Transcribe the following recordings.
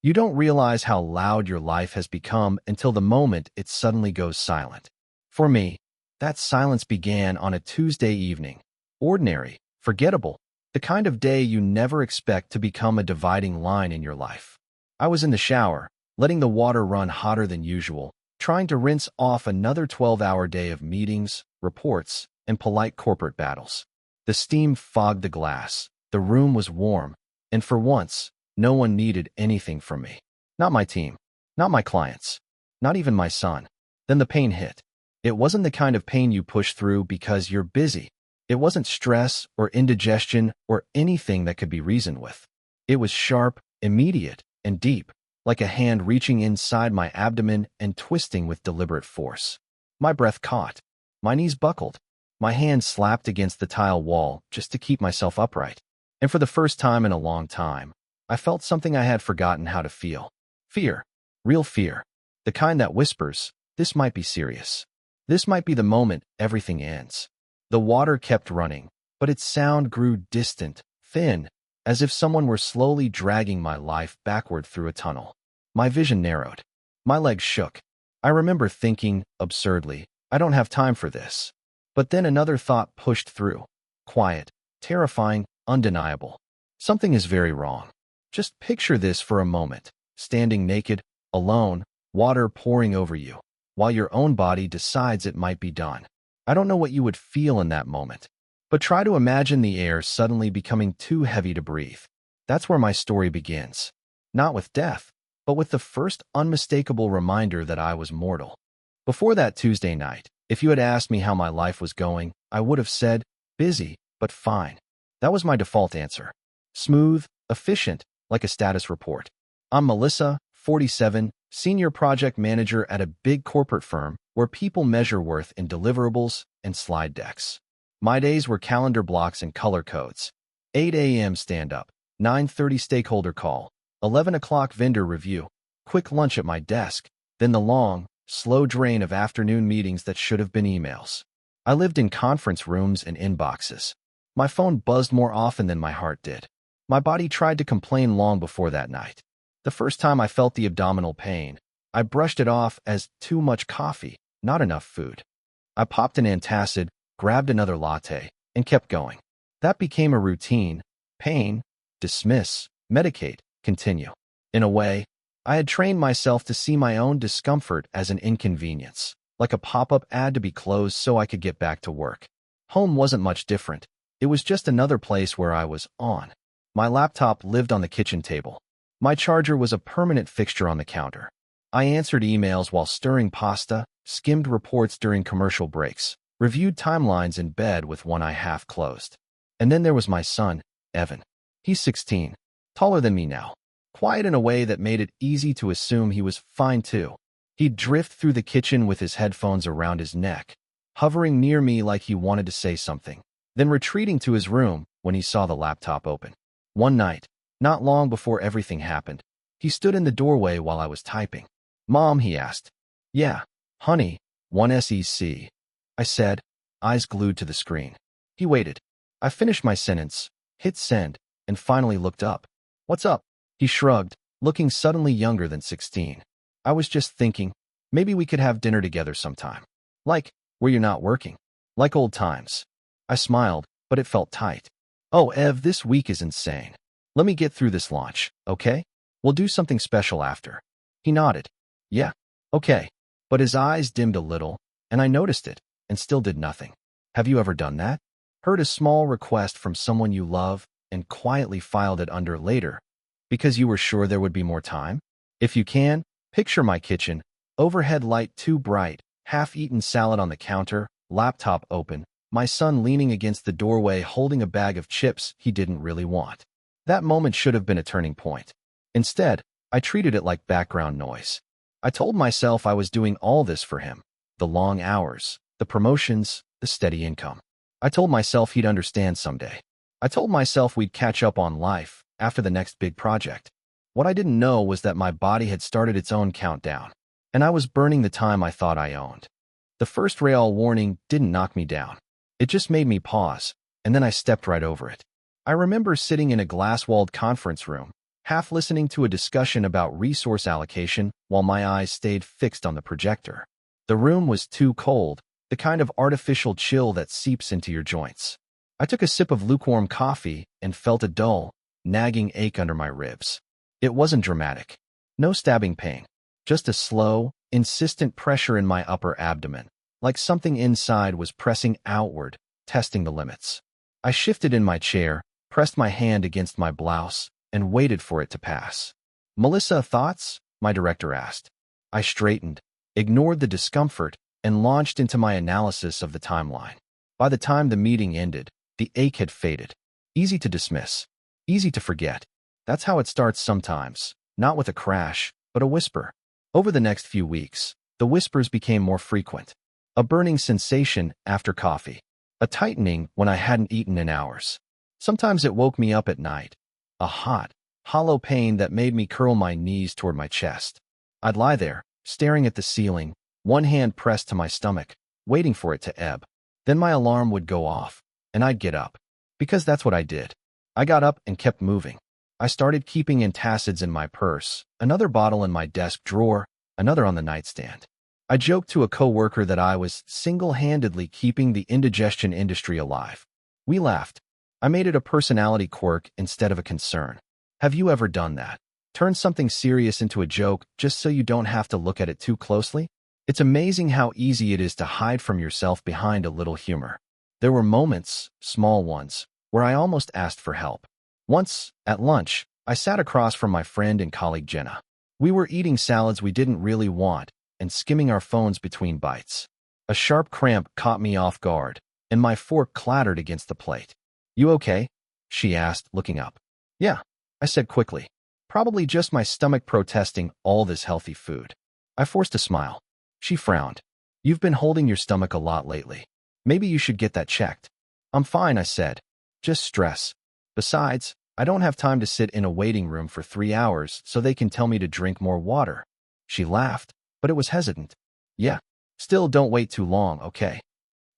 You don't realize how loud your life has become until the moment it suddenly goes silent. For me, that silence began on a Tuesday evening. Ordinary, forgettable, the kind of day you never expect to become a dividing line in your life. I was in the shower, letting the water run hotter than usual, trying to rinse off another 12-hour day of meetings, reports, and polite corporate battles. The steam fogged the glass, the room was warm, and for once, no one needed anything from me. Not my team, not my clients, not even my son. Then the pain hit. It wasn't the kind of pain you push through because you're busy. It wasn't stress or indigestion or anything that could be reasoned with. It was sharp, immediate, and deep, like a hand reaching inside my abdomen and twisting with deliberate force. My breath caught. My knees buckled. My hands slapped against the tile wall just to keep myself upright. And for the first time in a long time, I felt something I had forgotten how to feel. Fear. Real fear. The kind that whispers, this might be serious. This might be the moment everything ends. The water kept running, but its sound grew distant, thin, as if someone were slowly dragging my life backward through a tunnel. My vision narrowed. My legs shook. I remember thinking, absurdly, I don't have time for this. But then another thought pushed through. Quiet, terrifying, undeniable. Something is very wrong. Just picture this for a moment, standing naked, alone, water pouring over you, while your own body decides it might be done. I don't know what you would feel in that moment, but try to imagine the air suddenly becoming too heavy to breathe. That's where my story begins. Not with death, but with the first unmistakable reminder that I was mortal. Before that Tuesday night, if you had asked me how my life was going, I would have said, busy, but fine. That was my default answer. Smooth, efficient, like a status report. I'm Melissa, 47, senior project manager at a big corporate firm where people measure worth in deliverables and slide decks. My days were calendar blocks and color codes. 8 a.m. stand-up, 9:30 stakeholder call, 11 o'clock vendor review, quick lunch at my desk, then the long, slow drain of afternoon meetings that should have been emails. I lived in conference rooms and inboxes. My phone buzzed more often than my heart did. My body tried to complain long before that night. The first time I felt the abdominal pain, I brushed it off as too much coffee, not enough food. I popped an antacid, grabbed another latte, and kept going. That became a routine. Pain, dismiss, medicate, continue. In a way, I had trained myself to see my own discomfort as an inconvenience, like a pop-up ad to be closed so I could get back to work. Home wasn't much different. It was just another place where I was on. My laptop lived on the kitchen table. My charger was a permanent fixture on the counter. I answered emails while stirring pasta, skimmed reports during commercial breaks, reviewed timelines in bed with one eye half closed. And then there was my son, Evan. He's 16, taller than me now, quiet in a way that made it easy to assume he was fine too. He'd drift through the kitchen with his headphones around his neck, hovering near me like he wanted to say something, then retreating to his room when he saw the laptop open. One night, not long before everything happened, he stood in the doorway while I was typing. "Mom," he asked. "Yeah, honey, 1SEC," I said, eyes glued to the screen. He waited. I finished my sentence, hit send, and finally looked up. "What's up?" He shrugged, looking suddenly younger than 16. "I was just thinking, maybe we could have dinner together sometime. Like, where you're not working. Like old times." I smiled, but it felt tight. "Oh, Ev, this week is insane. Let me get through this launch, okay? We'll do something special after." He nodded. "Yeah, okay." But his eyes dimmed a little, and I noticed it, and still did nothing. Have you ever done that? Heard a small request from someone you love and quietly filed it under later because you were sure there would be more time? If you can, picture my kitchen, overhead light too bright, half-eaten salad on the counter, laptop open, my son leaning against the doorway holding a bag of chips he didn't really want. That moment should have been a turning point. Instead, I treated it like background noise. I told myself I was doing all this for him. The long hours, the promotions, the steady income. I told myself he'd understand someday. I told myself we'd catch up on life after the next big project. What I didn't know was that my body had started its own countdown, and I was burning the time I thought I owned. The first rail warning didn't knock me down. It just made me pause, and then I stepped right over it. I remember sitting in a glass-walled conference room, half listening to a discussion about resource allocation while my eyes stayed fixed on the projector. The room was too cold, the kind of artificial chill that seeps into your joints. I took a sip of lukewarm coffee and felt a dull, nagging ache under my ribs. It wasn't dramatic. No stabbing pain. Just a slow, insistent pressure in my upper abdomen, like something inside was pressing outward, testing the limits. I shifted in my chair, pressed my hand against my blouse, and waited for it to pass. "Melissa, thoughts?" my director asked. I straightened, ignored the discomfort, and launched into my analysis of the timeline. By the time the meeting ended, the ache had faded. Easy to dismiss. Easy to forget. That's how it starts sometimes, not with a crash, but a whisper. Over the next few weeks, the whispers became more frequent. A burning sensation after coffee. A tightening when I hadn't eaten in hours. Sometimes it woke me up at night. A hot, hollow pain that made me curl my knees toward my chest. I'd lie there, staring at the ceiling, one hand pressed to my stomach, waiting for it to ebb. Then my alarm would go off, and I'd get up. Because that's what I did. I got up and kept moving. I started keeping antacids in my purse, another bottle in my desk drawer, another on the nightstand. I joked to a coworker that I was single-handedly keeping the indigestion industry alive. We laughed. I made it a personality quirk instead of a concern. Have you ever done that? Turn something serious into a joke just so you don't have to look at it too closely? It's amazing how easy it is to hide from yourself behind a little humor. There were moments, small ones, where I almost asked for help. Once, at lunch, I sat across from my friend and colleague Jenna. We were eating salads we didn't really want and skimming our phones between bites. A sharp cramp caught me off guard, and my fork clattered against the plate. "You okay?" she asked, looking up. "Yeah," I said quickly. Probably just my stomach protesting all this healthy food. I forced a smile. She frowned. "You've been holding your stomach a lot lately. Maybe you should get that checked." "I'm fine," I said. "Just stress. Besides, I don't have time to sit in a waiting room for 3 hours so they can tell me to drink more water." She laughed, but it was hesitant. "Yeah, still don't wait too long, okay?"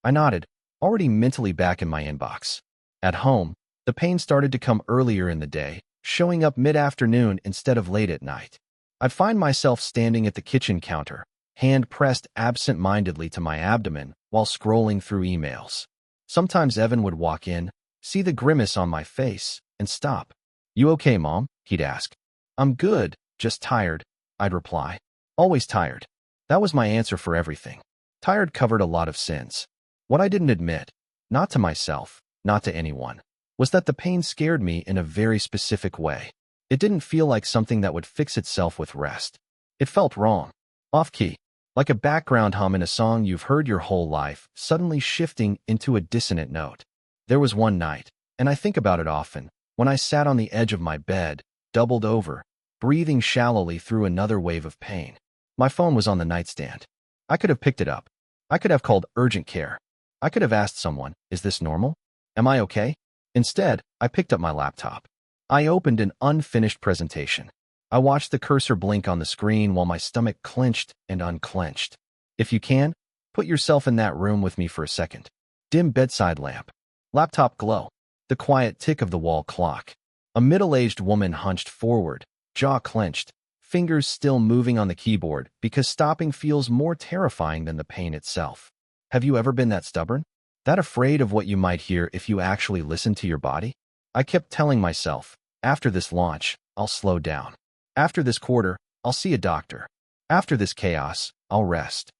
I nodded, already mentally back in my inbox. At home, the pain started to come earlier in the day, showing up mid-afternoon instead of late at night. I'd find myself standing at the kitchen counter, hand pressed absent-mindedly to my abdomen while scrolling through emails. Sometimes Evan would walk in, see the grimace on my face, and stop. "You okay, Mom?" he'd ask. "I'm good, just tired," I'd reply. Always tired. That was my answer for everything. Tired covered a lot of sins. What I didn't admit, not to myself, not to anyone, was that the pain scared me in a very specific way. It didn't feel like something that would fix itself with rest. It felt wrong. Off-key. Like a background hum in a song you've heard your whole life, suddenly shifting into a dissonant note. There was one night, and I think about it often, when I sat on the edge of my bed, doubled over, breathing shallowly through another wave of pain. My phone was on the nightstand. I could have picked it up. I could have called urgent care. I could have asked someone, "Is this normal? Am I okay?" Instead, I picked up my laptop. I opened an unfinished presentation. I watched the cursor blink on the screen while my stomach clenched and unclenched. If you can, put yourself in that room with me for a second. Dim bedside lamp. Laptop glow. The quiet tick of the wall clock. A middle-aged woman hunched forward, jaw clenched, fingers still moving on the keyboard because stopping feels more terrifying than the pain itself. Have you ever been that stubborn? That afraid of what you might hear if you actually listen to your body? I kept telling myself, after this launch, I'll slow down. After this quarter, I'll see a doctor. After this chaos, I'll rest.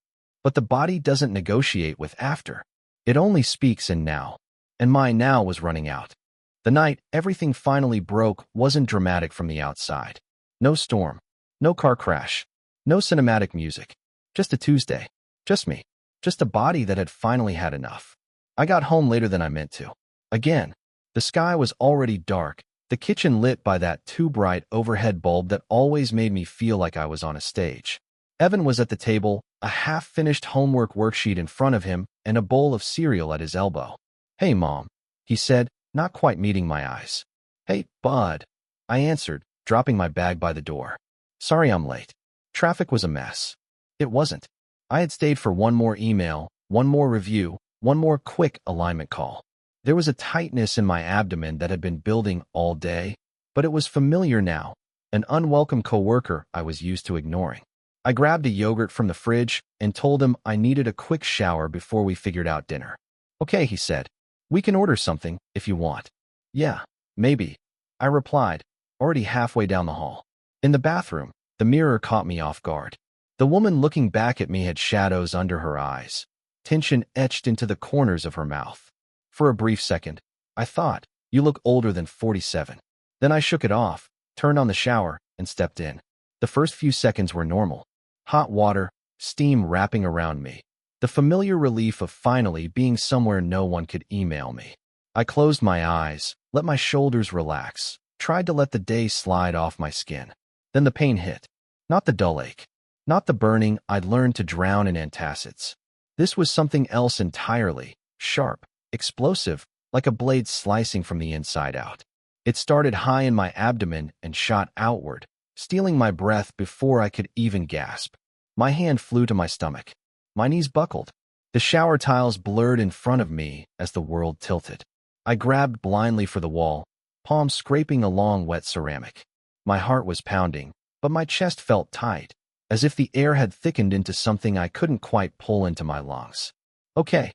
But the body doesn't negotiate with after. It only speaks in now. And my now was running out. The night everything finally broke wasn't dramatic from the outside. No storm. No car crash. No cinematic music. Just a Tuesday. Just me. Just a body that had finally had enough. I got home later than I meant to. Again. The sky was already dark, the kitchen lit by that too bright overhead bulb that always made me feel like I was on a stage. Evan was at the table, a half-finished homework worksheet in front of him and a bowl of cereal at his elbow. "Hey, Mom," he said, not quite meeting my eyes. "Hey, bud," I answered, dropping my bag by the door. "Sorry I'm late. Traffic was a mess." It wasn't. I had stayed for one more email, one more review, one more quick alignment call. There was a tightness in my abdomen that had been building all day, but it was familiar now, an unwelcome coworker I was used to ignoring. I grabbed a yogurt from the fridge and told him I needed a quick shower before we figured out dinner. Okay, he said. We can order something if you want. Yeah, maybe, I replied, already halfway down the hall. In the bathroom, the mirror caught me off guard. The woman looking back at me had shadows under her eyes, tension etched into the corners of her mouth. For a brief second, I thought, you look older than 47. Then I shook it off, turned on the shower, and stepped in. The first few seconds were normal. Hot water, steam wrapping around me. The familiar relief of finally being somewhere no one could email me. I closed my eyes, let my shoulders relax, tried to let the day slide off my skin. Then the pain hit. Not the dull ache. Not the burning I'd learned to drown in antacids. This was something else entirely, sharp, explosive, like a blade slicing from the inside out. It started high in my abdomen and shot outward, stealing my breath before I could even gasp. My hand flew to my stomach. My knees buckled. The shower tiles blurred in front of me as the world tilted. I grabbed blindly for the wall, palms scraping along wet ceramic. My heart was pounding, but my chest felt tight, as if the air had thickened into something I couldn't quite pull into my lungs. Okay,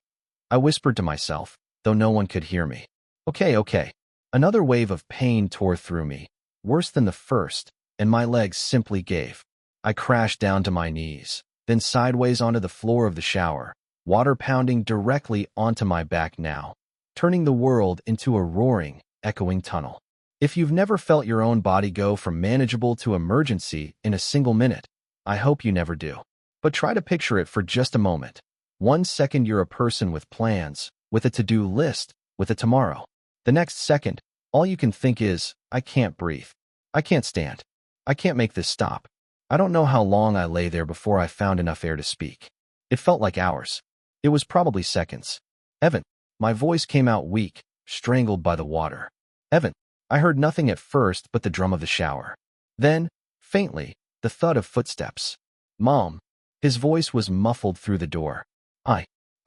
I whispered to myself, though no one could hear me. Okay. Another wave of pain tore through me, worse than the first, and my legs simply gave. I crashed down to my knees, then sideways onto the floor of the shower, water pounding directly onto my back now, turning the world into a roaring, echoing tunnel. If you've never felt your own body go from manageable to emergency in a single minute, I hope you never do. But try to picture it for just a moment. 1 second you're a person with plans, with a to-do list, with a tomorrow. The next second, all you can think is, I can't breathe. I can't stand. I can't make this stop. I don't know how long I lay there before I found enough air to speak. It felt like hours. It was probably seconds. Evan. My voice came out weak, strangled by the water. Evan. I heard nothing at first but the drum of the shower. Then, faintly, the thud of footsteps. Mom. His voice was muffled through the door.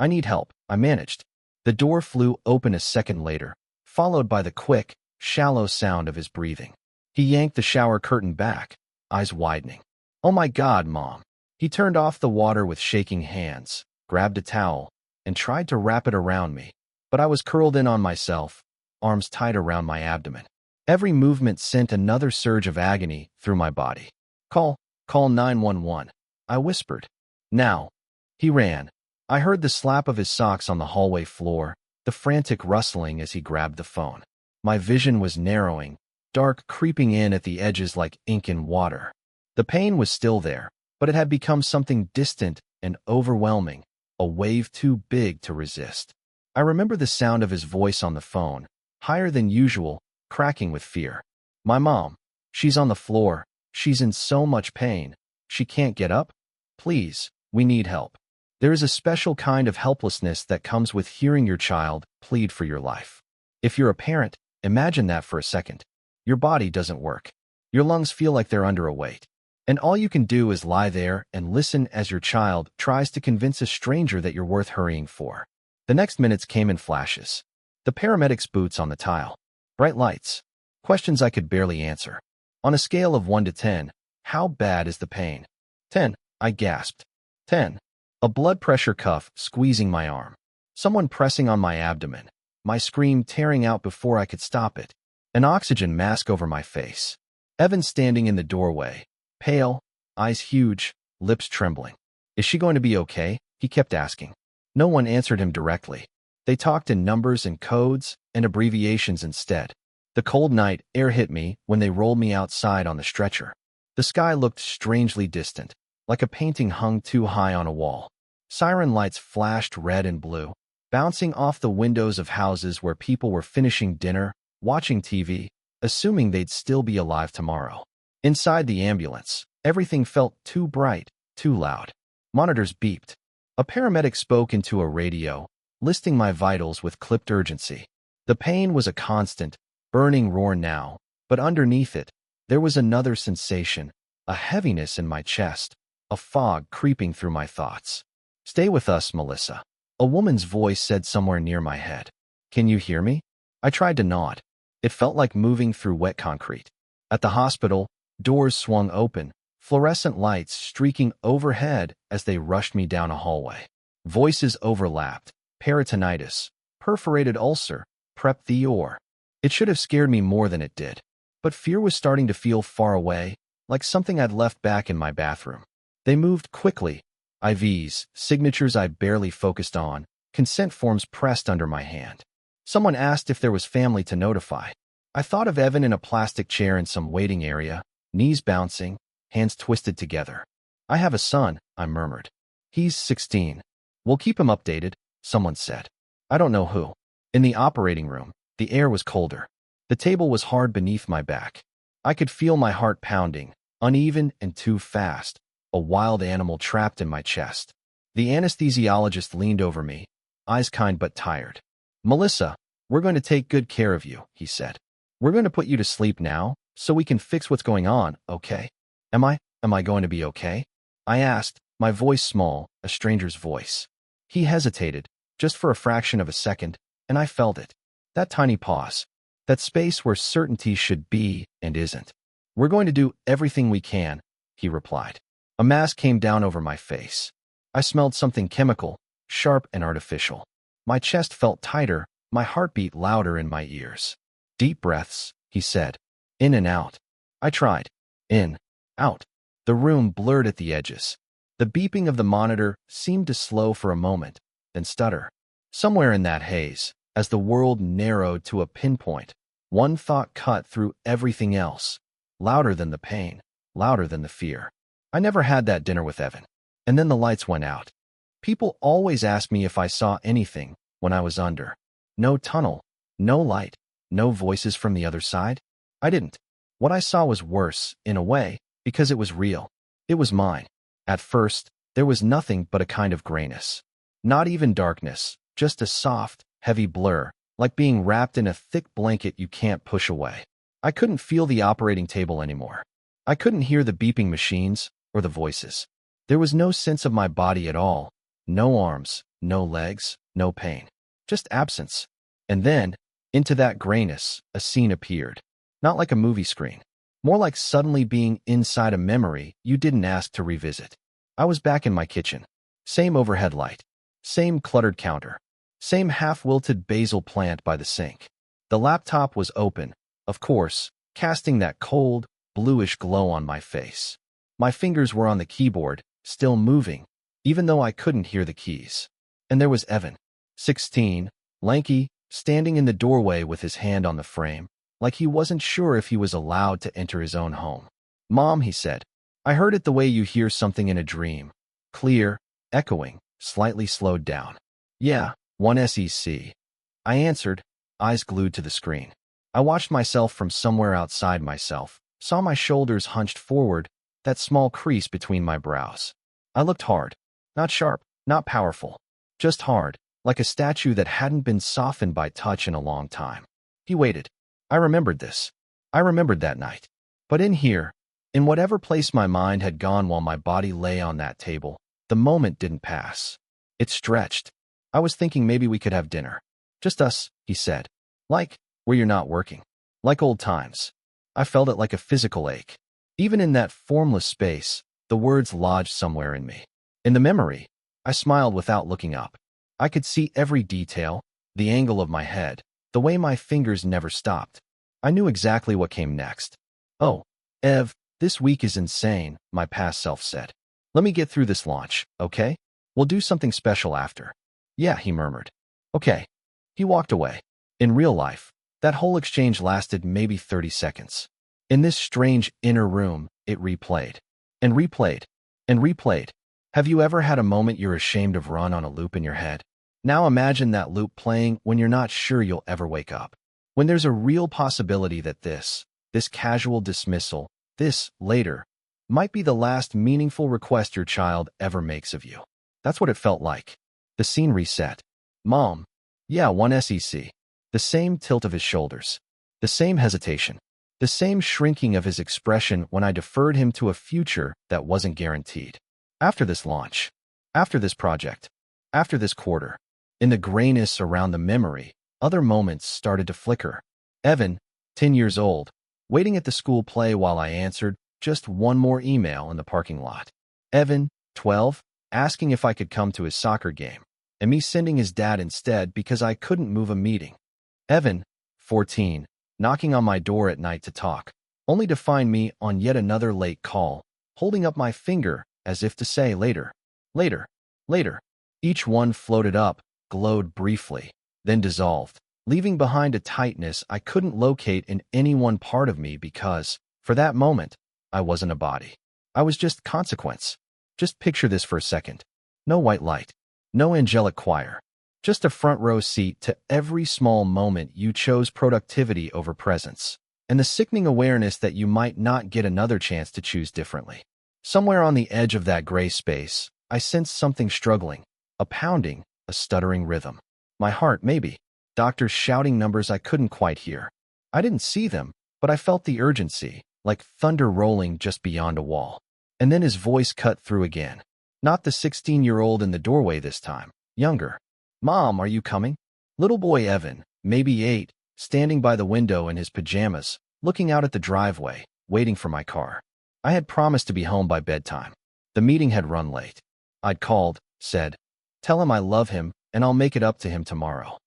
I need help, I managed. The door flew open a second later, followed by the quick, shallow sound of his breathing. He yanked the shower curtain back, eyes widening. Oh my God, Mom. He turned off the water with shaking hands, grabbed a towel, and tried to wrap it around me. But I was curled in on myself, arms tight around my abdomen. Every movement sent another surge of agony through my body. Call 911, I whispered. Now. He ran. I heard the slap of his socks on the hallway floor, the frantic rustling as he grabbed the phone. My vision was narrowing, dark creeping in at the edges like ink in water. The pain was still there, but it had become something distant and overwhelming, a wave too big to resist. I remember the sound of his voice on the phone, higher than usual, cracking with fear. My mom. She's on the floor. She's in so much pain. She can't get up. Please, we need help. There is a special kind of helplessness that comes with hearing your child plead for your life. If you're a parent, imagine that for a second. Your body doesn't work. Your lungs feel like they're under a weight. And all you can do is lie there and listen as your child tries to convince a stranger that you're worth hurrying for. The next minutes came in flashes. The paramedic's boots on the tile. Bright lights. Questions I could barely answer. On a scale of 1 to 10, how bad is the pain? 10, I gasped. 10. A blood pressure cuff squeezing my arm. Someone pressing on my abdomen. My scream tearing out before I could stop it. An oxygen mask over my face. Evan standing in the doorway. Pale, eyes huge, lips trembling. Is she going to be okay? He kept asking. No one answered him directly. They talked in numbers and codes and abbreviations instead. The cold night air hit me when they rolled me outside on the stretcher. The sky looked strangely distant, like a painting hung too high on a wall. Siren lights flashed red and blue, bouncing off the windows of houses where people were finishing dinner, watching TV, assuming they'd still be alive tomorrow. Inside the ambulance, everything felt too bright, too loud. Monitors beeped. A paramedic spoke into a radio, listing my vitals with clipped urgency. The pain was a constant, burning roar now, but underneath it, there was another sensation, a heaviness in my chest, a fog creeping through my thoughts. Stay with us, Melissa. A woman's voice said somewhere near my head. Can you hear me? I tried to nod. It felt like moving through wet concrete. At the hospital, Doors swung open, fluorescent lights streaking overhead as they rushed me down a hallway. Voices overlapped. Peritonitis, perforated ulcer, prep the or. It should have scared me more than it did. But fear was starting to feel far away, like something I'd left back in my bathroom. They moved quickly. IVs, signatures I barely focused on, consent forms pressed under my hand. Someone asked if there was family to notify. I thought of Evan in a plastic chair in some waiting area, knees bouncing, hands twisted together. I have a son, I murmured. He's 16. We'll keep him updated, someone said. I don't know who. In the operating room, the air was colder. The table was hard beneath my back. I could feel my heart pounding, uneven and too fast, a wild animal trapped in my chest. The anesthesiologist leaned over me, eyes kind but tired. Melissa, we're going to take good care of you, he said. We're going to put you to sleep now, so we can fix what's going on, okay? Am I going to be okay? I asked, my voice small, a stranger's voice. He hesitated, just for a fraction of a second, and I felt it. That tiny pause. That space where certainty should be and isn't. We're going to do everything we can, he replied. A mask came down over my face. I smelled something chemical, sharp and artificial. My chest felt tighter, my heartbeat louder in my ears. Deep breaths, he said. In and out. I tried. In, out. The room blurred at the edges. The beeping of the monitor seemed to slow for a moment, then stutter. Somewhere in that haze, as the world narrowed to a pinpoint, one thought cut through everything else, louder than the pain, louder than the fear. I never had that dinner with Evan. And then the lights went out. People always asked me if I saw anything when I was under. No tunnel, no light, no voices from the other side. I didn't. What I saw was worse, in a way, because it was real. It was mine. At first, there was nothing but a kind of grayness. Not even darkness, just a soft, heavy blur, like being wrapped in a thick blanket you can't push away. I couldn't feel the operating table anymore. I couldn't hear the beeping machines or the voices. There was no sense of my body at all. No arms, no legs, no pain. Just absence. And then, into that grayness, a scene appeared. Not like a movie screen. More like suddenly being inside a memory you didn't ask to revisit. I was back in my kitchen. Same overhead light. Same cluttered counter. Same half-wilted basil plant by the sink. The laptop was open, of course, casting that cold, bluish glow on my face. My fingers were on the keyboard, still moving, even though I couldn't hear the keys. And there was Evan, 16, lanky, standing in the doorway with his hand on the frame, like he wasn't sure if he was allowed to enter his own home. Mom, he said, I heard it the way you hear something in a dream. Clear, echoing, slightly slowed down. Yeah, 1SEC. I answered, eyes glued to the screen. I watched myself from somewhere outside myself, saw my shoulders hunched forward, that small crease between my brows. I looked hard. Not sharp, not powerful. Just hard, like a statue that hadn't been softened by touch in a long time. He waited. I remembered this. I remembered that night. But in here, in whatever place my mind had gone while my body lay on that table, the moment didn't pass. It stretched. I was thinking maybe we could have dinner. Just us, he said. Like, where you're not working. Like old times. I felt it like a physical ache. Even in that formless space, the words lodged somewhere in me. In the memory, I smiled without looking up. I could see every detail, the angle of my head, the way my fingers never stopped. I knew exactly what came next. Oh, Ev, this week is insane, my past self said. Let me get through this launch, okay? We'll do something special after. Yeah, he murmured. Okay. He walked away. In real life, that whole exchange lasted maybe 30 seconds. In this strange inner room, it replayed. And replayed. And replayed. Have you ever had a moment you're ashamed of run on a loop in your head? Now imagine that loop playing when you're not sure you'll ever wake up. When there's a real possibility that this casual dismissal, this later, might be the last meaningful request your child ever makes of you. That's what it felt like. The scene reset. Mom. Yeah, 1SEC. The same tilt of his shoulders. The same hesitation. The same shrinking of his expression when I deferred him to a future that wasn't guaranteed. After this launch. After this project. After this quarter. In the grayness around the memory, other moments started to flicker. Evan, 10 years old, waiting at the school play while I answered, just one more email in the parking lot. Evan, 12, asking if I could come to his soccer game, and me sending his dad instead because I couldn't move a meeting. Evan, 14, knocking on my door at night to talk, only to find me on yet another late call, holding up my finger as if to say later, later, later. Each one floated up, glowed briefly, then dissolved, leaving behind a tightness I couldn't locate in any one part of me because, for that moment, I wasn't a body. I was just consequence. Just picture this for a second. No white light, no angelic choir, just a front row seat to every small moment you chose productivity over presence, and the sickening awareness that you might not get another chance to choose differently. Somewhere on the edge of that gray space, I sensed something struggling, a pounding, a stuttering rhythm. My heart, maybe. Doctors shouting numbers I couldn't quite hear. I didn't see them, but I felt the urgency, like thunder rolling just beyond a wall. And then his voice cut through again. Not the 16-year-old in the doorway this time, younger. Mom, are you coming? Little boy Evan, maybe 8, standing by the window in his pajamas, looking out at the driveway, waiting for my car. I had promised to be home by bedtime. The meeting had run late. I'd called, said, "Tell him I love him, and I'll make it up to him tomorrow."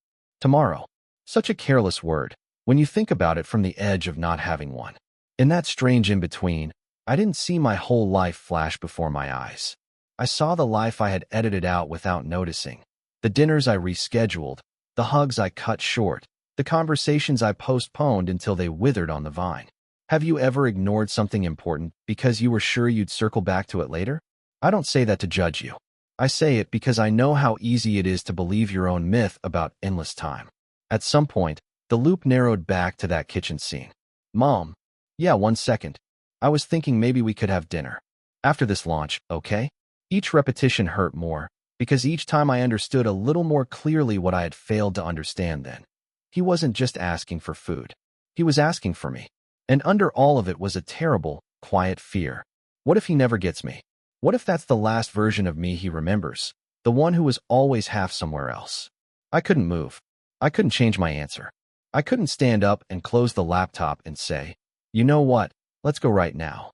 Tomorrow. Such a careless word, when you think about it from the edge of not having one. In that strange in-between, I didn't see my whole life flash before my eyes. I saw the life I had edited out without noticing. The dinners I rescheduled, the hugs I cut short, the conversations I postponed until they withered on the vine. Have you ever ignored something important because you were sure you'd circle back to it later? I don't say that to judge you. I say it because I know how easy it is to believe your own myth about endless time. At some point, the loop narrowed back to that kitchen scene. Mom, yeah, 1 second. I was thinking maybe we could have dinner. After this launch, okay? Each repetition hurt more, because each time I understood a little more clearly what I had failed to understand then. He wasn't just asking for food. He was asking for me. And under all of it was a terrible, quiet fear. What if he never gets me? What if that's the last version of me he remembers? The one who was always half somewhere else. I couldn't move. I couldn't change my answer. I couldn't stand up and close the laptop and say, "You know what? Let's go right now."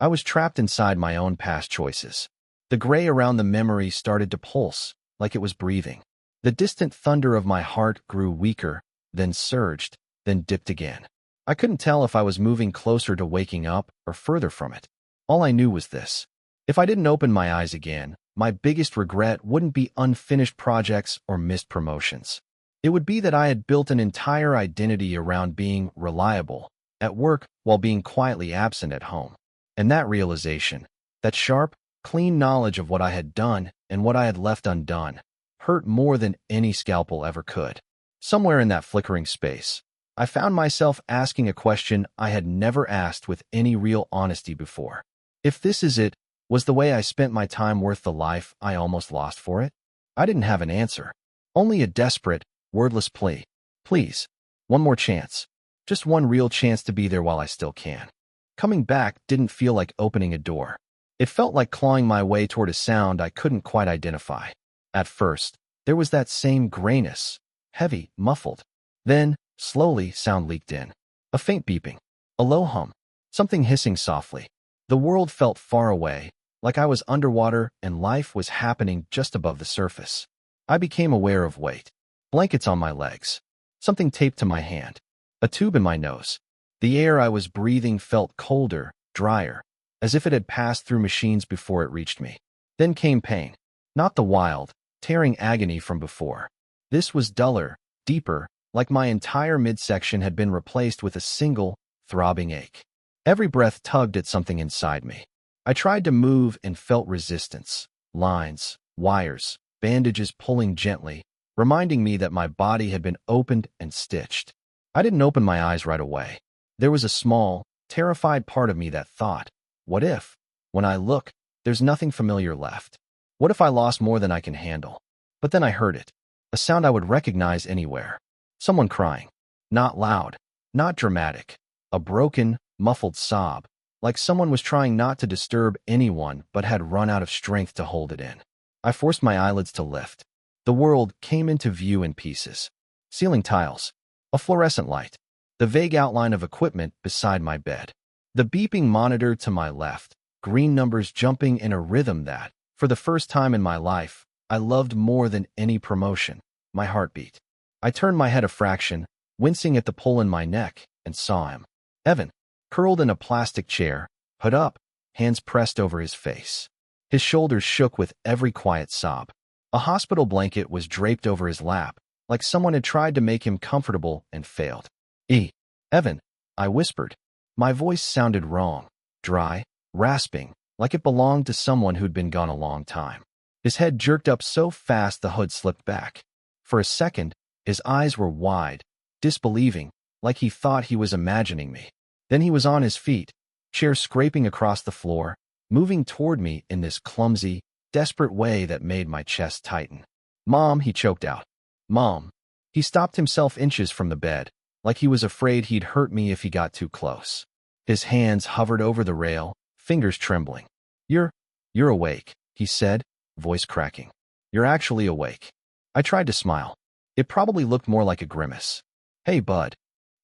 I was trapped inside my own past choices. The gray around the memory started to pulse, like it was breathing. The distant thunder of my heart grew weaker, then surged, then dipped again. I couldn't tell if I was moving closer to waking up or further from it. All I knew was this. If I didn't open my eyes again, my biggest regret wouldn't be unfinished projects or missed promotions. It would be that I had built an entire identity around being reliable at work while being quietly absent at home. And that realization, that sharp, clean knowledge of what I had done and what I had left undone, hurt more than any scalpel ever could. Somewhere in that flickering space, I found myself asking a question I had never asked with any real honesty before. If this is it, was the way I spent my time worth the life I almost lost for it? I didn't have an answer. Only a desperate, wordless plea. Please, one more chance. Just one real chance to be there while I still can. Coming back didn't feel like opening a door. It felt like clawing my way toward a sound I couldn't quite identify. At first, there was that same grayness, heavy, muffled. Then, slowly, sound leaked in. A faint beeping. A low hum. Something hissing softly. The world felt far away, like I was underwater and life was happening just above the surface. I became aware of weight. Blankets on my legs. Something taped to my hand. A tube in my nose. The air I was breathing felt colder, drier, as if it had passed through machines before it reached me. Then came pain. Not the wild, tearing agony from before. This was duller, deeper, like my entire midsection had been replaced with a single, throbbing ache. Every breath tugged at something inside me. I tried to move and felt resistance. Lines, wires, bandages pulling gently, reminding me that my body had been opened and stitched. I didn't open my eyes right away. There was a small, terrified part of me that thought, what if, when I look, there's nothing familiar left? What if I lost more than I can handle? But then I heard it. A sound I would recognize anywhere. Someone crying. Not loud, not dramatic. A broken, muffled sob, like someone was trying not to disturb anyone but had run out of strength to hold it in. I forced my eyelids to lift. The world came into view in pieces. Ceiling tiles. A fluorescent light. The vague outline of equipment beside my bed. The beeping monitor to my left, green numbers jumping in a rhythm that, for the first time in my life, I loved more than any promotion, my heartbeat. I turned my head a fraction, wincing at the pull in my neck, and saw him. Evan, curled in a plastic chair, hood up, hands pressed over his face. His shoulders shook with every quiet sob. A hospital blanket was draped over his lap, like someone had tried to make him comfortable and failed. Evan, I whispered. My voice sounded wrong, dry, rasping, like it belonged to someone who'd been gone a long time. His head jerked up so fast the hood slipped back. For a second, his eyes were wide, disbelieving, like he thought he was imagining me. Then he was on his feet, chair scraping across the floor, moving toward me in this clumsy, desperate way that made my chest tighten. "Mom," he choked out. "Mom." He stopped himself inches from the bed, like he was afraid he'd hurt me if he got too close. His hands hovered over the rail, fingers trembling. You're awake," he said, voice cracking. "You're actually awake." I tried to smile. It probably looked more like a grimace. "Hey, bud."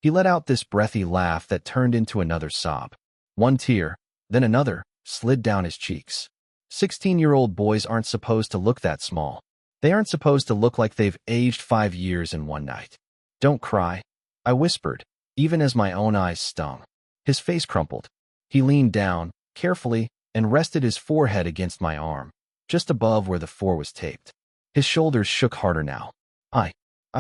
He let out this breathy laugh that turned into another sob. One tear, then another, slid down his cheeks. 16-year-old boys aren't supposed to look that small. They aren't supposed to look like they've aged 5 years in one night. "Don't cry," I whispered, even as my own eyes stung. His face crumpled. He leaned down, carefully, and rested his forehead against my arm, just above where the 4 was taped. His shoulders shook harder now. I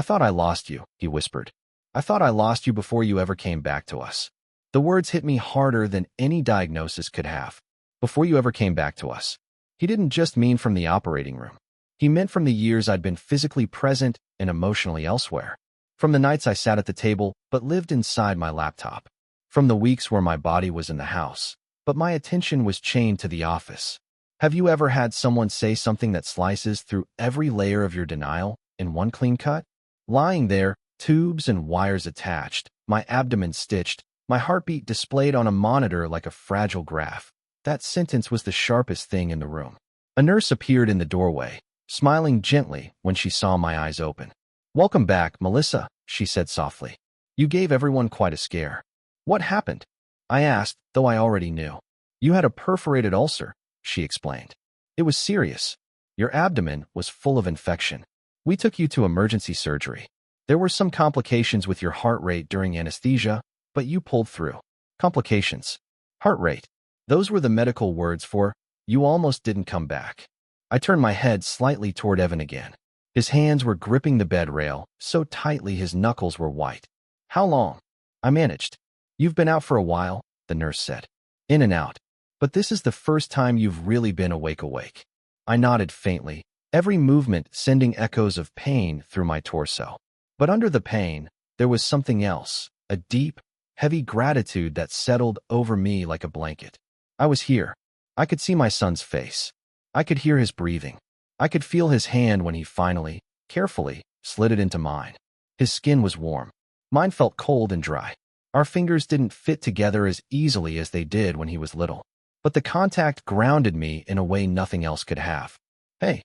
thought I lost you," he whispered. "I thought I lost you before you ever came back to us." The words hit me harder than any diagnosis could have. Before you ever came back to us. He didn't just mean from the operating room. He meant from the years I'd been physically present and emotionally elsewhere. From the nights I sat at the table but lived inside my laptop. From the weeks where my body was in the house, but my attention was chained to the office. Have you ever had someone say something that slices through every layer of your denial in one clean cut? Lying there, tubes and wires attached, my abdomen stitched, my heartbeat displayed on a monitor like a fragile graph. That sentence was the sharpest thing in the room. A nurse appeared in the doorway, smiling gently when she saw my eyes open. "Welcome back, Melissa," she said softly. "You gave everyone quite a scare." "What happened?" I asked, though I already knew. "You had a perforated ulcer," she explained. "It was serious. Your abdomen was full of infection. We took you to emergency surgery. There were some complications with your heart rate during anesthesia, but you pulled through." Complications. Heart rate. Those were the medical words for, you almost didn't come back. I turned my head slightly toward Evan again. His hands were gripping the bed rail, so tightly his knuckles were white. "How long?" I managed. "You've been out for a while," the nurse said. "In and out. But this is the first time you've really been awake. I nodded faintly, every movement sending echoes of pain through my torso. But under the pain, there was something else, a deep, heavy gratitude that settled over me like a blanket. I was here. I could see my son's face. I could hear his breathing. I could feel his hand when he finally, carefully, slid it into mine. His skin was warm. Mine felt cold and dry. Our fingers didn't fit together as easily as they did when he was little. But the contact grounded me in a way nothing else could have. "Hey,"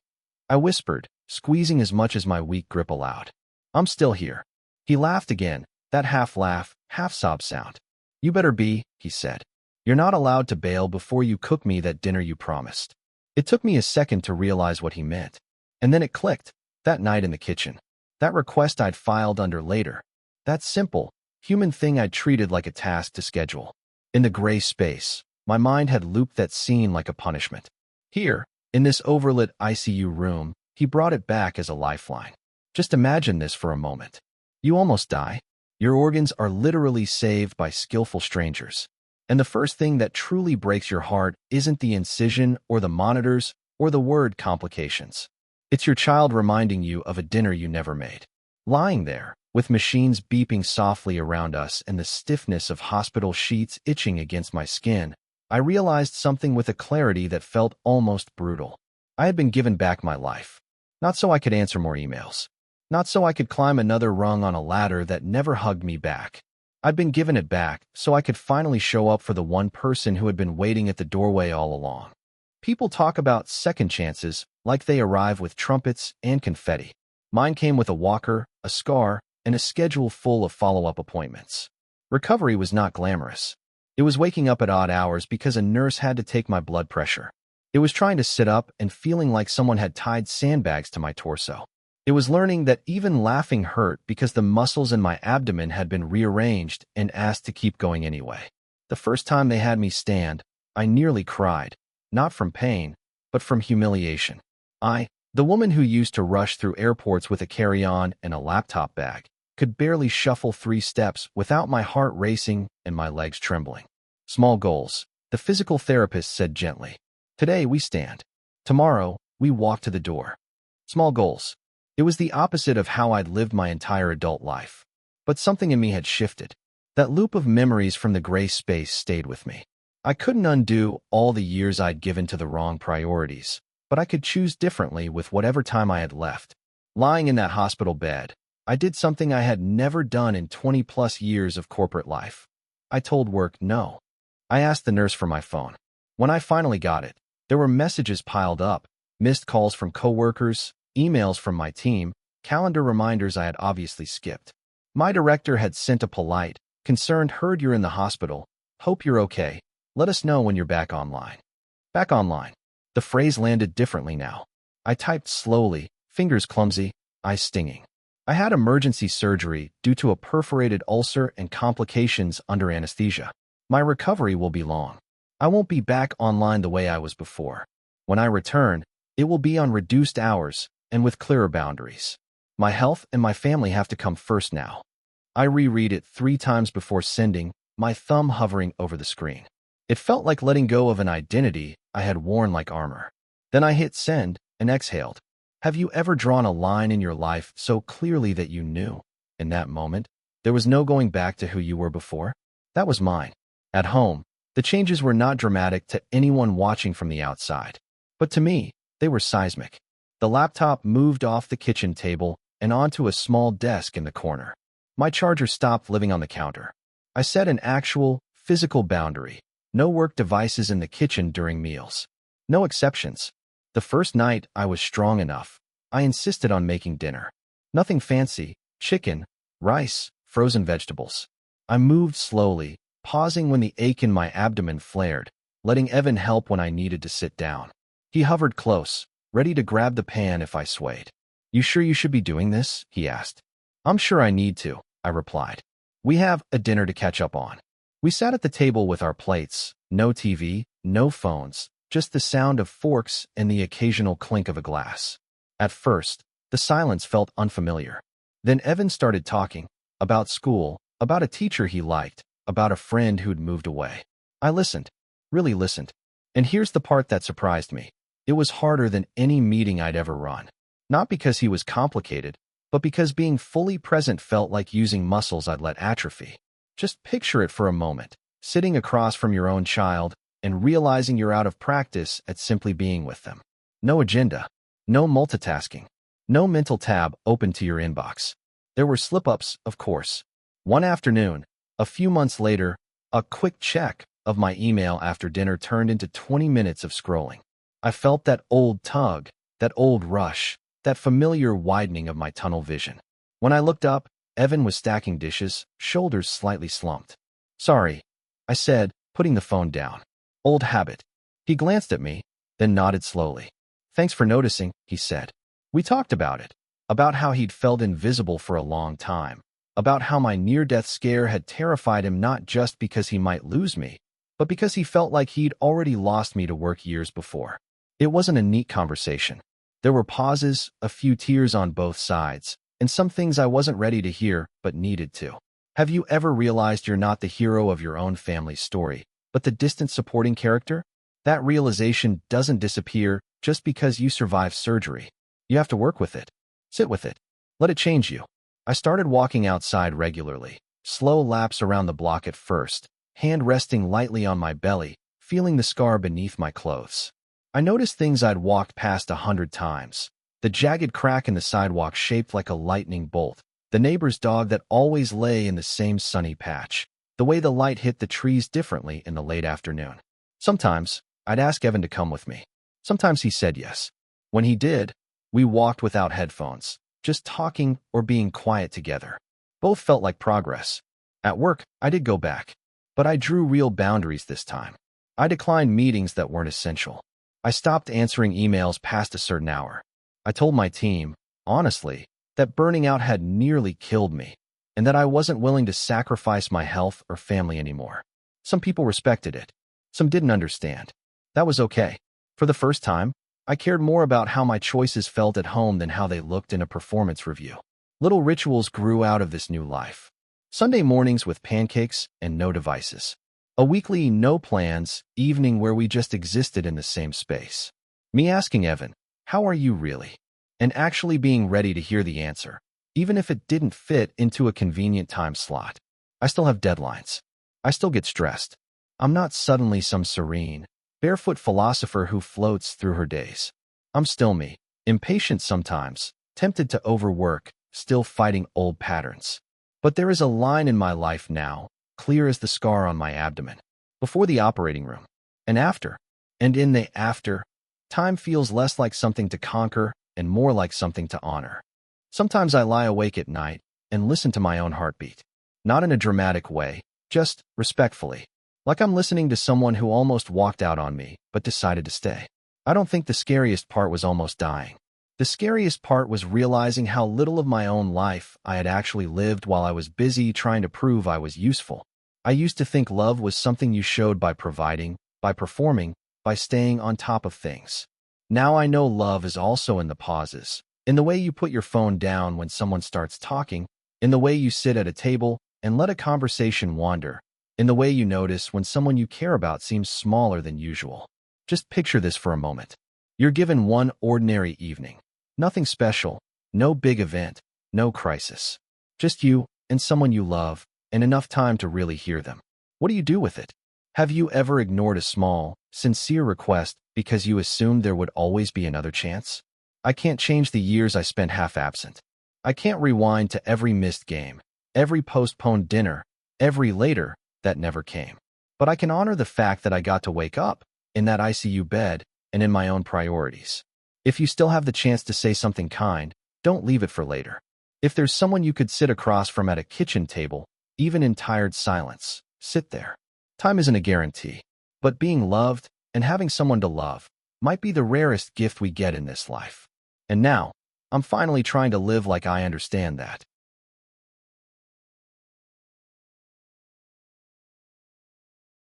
I whispered, squeezing as much as my weak grip allowed. "I'm still here." He laughed again, that half-laugh, half-sob sound. "You better be," he said. "You're not allowed to bail before you cook me that dinner you promised." It took me a second to realize what he meant. And then it clicked, that night in the kitchen. That request I'd filed under later. That simple, human thing I'd treated like a task to schedule. In the gray space, my mind had looped that scene like a punishment. Here, in this overlit ICU room, he brought it back as a lifeline. Just imagine this for a moment. You almost die. Your organs are literally saved by skillful strangers. And the first thing that truly breaks your heart isn't the incision or the monitors or the word complications. It's your child reminding you of a dinner you never made. Lying there, with machines beeping softly around us and the stiffness of hospital sheets itching against my skin, I realized something with a clarity that felt almost brutal. I had been given back my life. Not so I could answer more emails. Not so I could climb another rung on a ladder that never hugged me back. I'd been given it back so I could finally show up for the one person who had been waiting at the doorway all along. People talk about second chances like they arrive with trumpets and confetti. Mine came with a walker, a scar, and a schedule full of follow-up appointments. Recovery was not glamorous. It was waking up at odd hours because a nurse had to take my blood pressure. It was trying to sit up and feeling like someone had tied sandbags to my torso. It was learning that even laughing hurt because the muscles in my abdomen had been rearranged and asked to keep going anyway. The first time they had me stand, I nearly cried, not from pain, but from humiliation. The woman who used to rush through airports with a carry-on and a laptop bag, could barely shuffle 3 steps without my heart racing and my legs trembling. Small goals, the physical therapist said gently. Today we stand. Tomorrow, we walk to the door. Small goals. It was the opposite of how I'd lived my entire adult life. But something in me had shifted. That loop of memories from the gray space stayed with me. I couldn't undo all the years I'd given to the wrong priorities, but I could choose differently with whatever time I had left. Lying in that hospital bed, I did something I had never done in 20-plus years of corporate life. I told work no. I asked the nurse for my phone. When I finally got it, there were messages piled up, missed calls from coworkers, emails from my team, calendar reminders I had obviously skipped. My director had sent a polite, concerned "Heard you're in the hospital. Hope you're okay. Let us know when you're back online." Back online. The phrase landed differently now. I typed slowly, fingers clumsy, eyes stinging. I had emergency surgery due to a perforated ulcer and complications under anesthesia. My recovery will be long. I won't be back online the way I was before. When I return, it will be on reduced hours and with clearer boundaries. My health and my family have to come first now. I reread it 3 times before sending, my thumb hovering over the screen. It felt like letting go of an identity I had worn like armor. Then I hit send and exhaled. Have you ever drawn a line in your life so clearly that you knew, in that moment, there was no going back to who you were before? That was mine. At home, the changes were not dramatic to anyone watching from the outside. But to me, they were seismic. The laptop moved off the kitchen table and onto a small desk in the corner. My charger stopped living on the counter. I set an actual, physical boundary. No work devices in the kitchen during meals. No exceptions. The first night, I was strong enough. I insisted on making dinner. Nothing fancy, chicken, rice, frozen vegetables. I moved slowly, pausing when the ache in my abdomen flared, letting Evan help when I needed to sit down. He hovered close, ready to grab the pan if I swayed. "You sure you should be doing this?" he asked. "I'm sure I need to," I replied. "We have a dinner to catch up on." We sat at the table with our plates, no TV, no phones, just the sound of forks and the occasional clink of a glass. At first, the silence felt unfamiliar. Then Evan started talking, about school, about a teacher he liked, about a friend who'd moved away. I listened, really listened. And here's the part that surprised me. It was harder than any meeting I'd ever run. Not because he was complicated, but because being fully present felt like using muscles I'd let atrophy. Just picture it for a moment, sitting across from your own child and realizing you're out of practice at simply being with them. No agenda, no multitasking, no mental tab open to your inbox. There were slip-ups, of course. One afternoon, a few months later, a quick check of my email after dinner turned into 20 minutes of scrolling. I felt that old tug, that old rush, that familiar widening of my tunnel vision. When I looked up, Evan was stacking dishes, shoulders slightly slumped. "Sorry," I said, putting the phone down. "Old habit." He glanced at me, then nodded slowly. "Thanks for noticing," he said. We talked about it, about how he'd felt invisible for a long time, about how my near-death scare had terrified him not just because he might lose me, but because he felt like he'd already lost me to work years before. It wasn't a neat conversation. There were pauses, a few tears on both sides, and some things I wasn't ready to hear but needed to. Have you ever realized you're not the hero of your own family's story, but the distant supporting character? That realization doesn't disappear just because you survive surgery. You have to work with it. Sit with it. Let it change you. I started walking outside regularly, slow laps around the block at first, hand resting lightly on my belly, feeling the scar beneath my clothes. I noticed things I'd walked past 100 times. The jagged crack in the sidewalk shaped like a lightning bolt, the neighbor's dog that always lay in the same sunny patch, the way the light hit the trees differently in the late afternoon. Sometimes, I'd ask Evan to come with me. Sometimes he said yes. When he did, we walked without headphones, just talking or being quiet together. Both felt like progress. At work, I did go back. But I drew real boundaries this time. I declined meetings that weren't essential. I stopped answering emails past a certain hour. I told my team, honestly, that burning out had nearly killed me, and that I wasn't willing to sacrifice my health or family anymore. Some people respected it. Some didn't understand. That was okay. For the first time, I cared more about how my choices felt at home than how they looked in a performance review. Little rituals grew out of this new life. Sunday mornings with pancakes and no devices. A weekly no plans evening where we just existed in the same space. Me asking Evan, "How are you really?" and actually being ready to hear the answer, even if it didn't fit into a convenient time slot. I still have deadlines. I still get stressed. I'm not suddenly some serene, barefoot philosopher who floats through her days. I'm still me, impatient sometimes, tempted to overwork, still fighting old patterns. But there is a line in my life now, clear as the scar on my abdomen, before the operating room, and after. And in the after, time feels less like something to conquer and more like something to honor. Sometimes I lie awake at night and listen to my own heartbeat. Not in a dramatic way, just respectfully. Like I'm listening to someone who almost walked out on me, but decided to stay. I don't think the scariest part was almost dying. The scariest part was realizing how little of my own life I had actually lived while I was busy trying to prove I was useful. I used to think love was something you showed by providing, by performing, by staying on top of things. Now I know love is also in the pauses, in the way you put your phone down when someone starts talking, in the way you sit at a table and let a conversation wander, in the way you notice when someone you care about seems smaller than usual. Just picture this for a moment. You're given one ordinary evening. Nothing special, no big event, no crisis. Just you and someone you love, and enough time to really hear them. What do you do with it? Have you ever ignored a small, sincere request because you assumed there would always be another chance? I can't change the years I spent half absent. I can't rewind to every missed game, every postponed dinner, every later that never came. But I can honor the fact that I got to wake up in that ICU bed and in my own priorities. If you still have the chance to say something kind, don't leave it for later. If there's someone you could sit across from at a kitchen table, even in tired silence, sit there. Time isn't a guarantee, but being loved and having someone to love might be the rarest gift we get in this life. And now, I'm finally trying to live like I understand that.